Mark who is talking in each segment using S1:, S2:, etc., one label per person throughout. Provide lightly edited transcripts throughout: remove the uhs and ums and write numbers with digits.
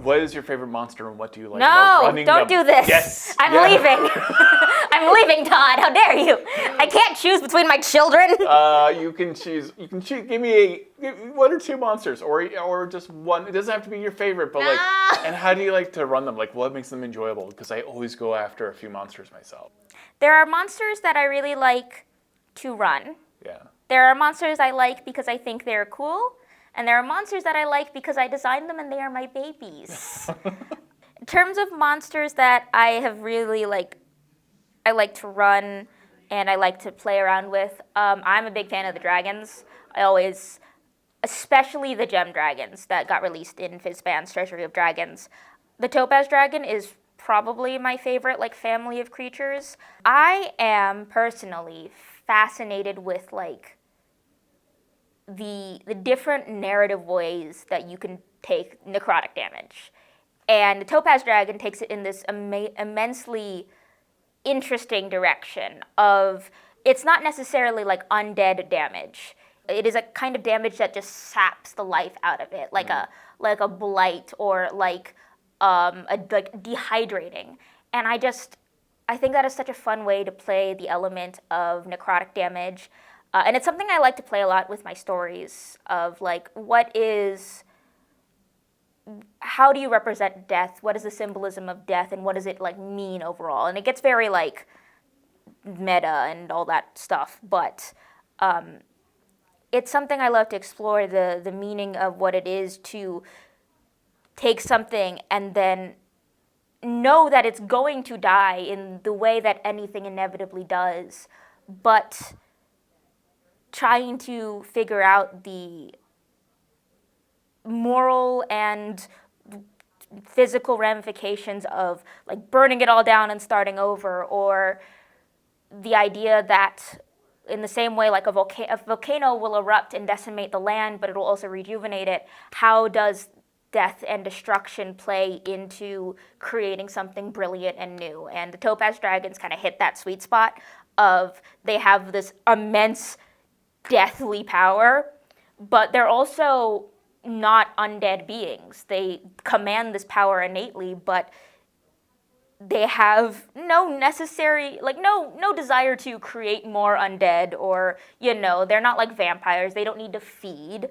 S1: What is your favorite monster and what do you like about
S2: No,
S1: running
S2: don't
S1: them?
S2: do this.
S1: Yes.
S2: I'm leaving. I'm leaving, Todd. How dare you? I can't choose between my children.
S1: You can choose. Give me one or two monsters, or just one. It doesn't have to be your favorite, but like. And how do you like to run them? Like, what makes them enjoyable? Because I always go after a few monsters myself.
S2: There are monsters that I really like to run.
S1: Yeah.
S2: There are monsters I like because I think they're cool. And there are monsters that I like because I designed them and they are my babies. In terms of monsters that I have really I like to run and I like to play around with, I'm a big fan of the dragons. Especially the gem dragons that got released in Fizban's Treasury of Dragons. The Topaz Dragon is probably my favorite family of creatures. I am personally fascinated with the different narrative ways that you can take necrotic damage. And the Topaz Dragon takes it in this immensely interesting direction of, it's not necessarily undead damage. It is a kind of damage that just saps the life out of it, like a blight or dehydrating. And I think that is such a fun way to play the element of necrotic damage. And it's something I like to play a lot with my stories of how do you represent death? What is the symbolism of death and what does it mean overall? And it gets very meta and all that stuff, but it's something I love to explore, the meaning of what it is to take something and then know that it's going to die in the way that anything inevitably does, but trying to figure out the moral and physical ramifications of burning it all down and starting over, or the idea that in the same way a volcano will erupt and decimate the land, but it will also rejuvenate it. How does death and destruction play into creating something brilliant and new? And the Topaz Dragons kind of hit that sweet spot of they have this immense deathly power, but they're also not undead beings. They command this power innately, but they have no necessary, no desire to create more undead, or, they're not like vampires. They don't need to feed,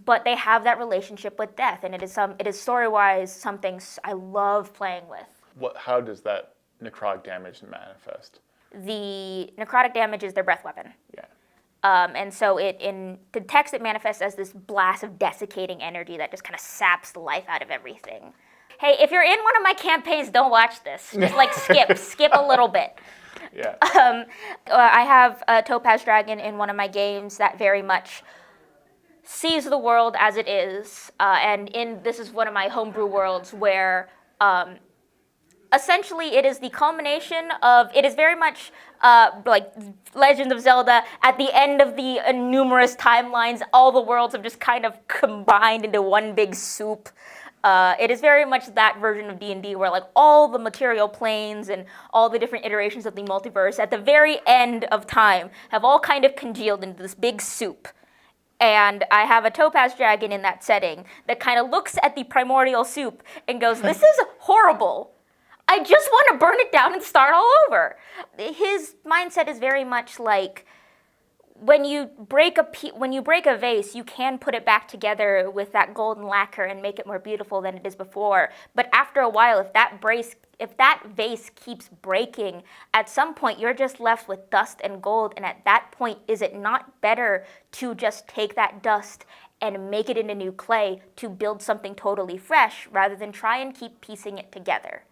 S2: but they have that relationship with death, and it is story-wise something I love playing with.
S1: How does that necrotic damage manifest?
S2: The necrotic damage is their breath weapon.
S1: Yeah.
S2: And so in the text, it manifests as this blast of desiccating energy that just kind of saps the life out of everything. Hey, if you're in one of my campaigns, don't watch this. Just skip a little bit.
S1: Yeah.
S2: I have a Topaz Dragon in one of my games that very much sees the world as it is. This is one of my homebrew worlds where essentially it is the culmination of, it is very much Legend of Zelda. At the end of the numerous timelines, all the worlds have just kind of combined into one big soup. It is very much that version of D&D where all the material planes and all the different iterations of the multiverse at the very end of time have all kind of congealed into this big soup. And I have a Topaz Dragon in that setting that kind of looks at the primordial soup and goes, this is horrible. I just want to burn it down and start all over. His mindset is very much when you break a vase, you can put it back together with that golden lacquer and make it more beautiful than it is before. But after a while, if that vase keeps breaking, at some point you're just left with dust and gold. And at that point, is it not better to just take that dust and make it into new clay to build something totally fresh rather than try and keep piecing it together?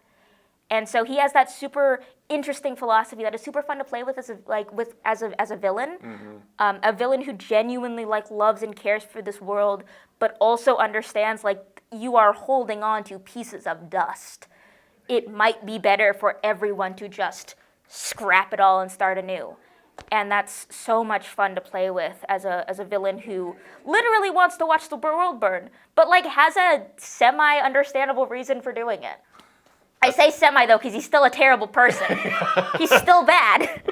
S2: And so he has that super interesting philosophy that is super fun to play with as a villain, a villain who genuinely loves and cares for this world, but also understands you are holding on to pieces of dust. It might be better for everyone to just scrap it all and start anew. And that's so much fun to play with as a villain who literally wants to watch the world burn, but has a semi-understandable reason for doing it. I say semi, though, because he's still a terrible person. He's still bad.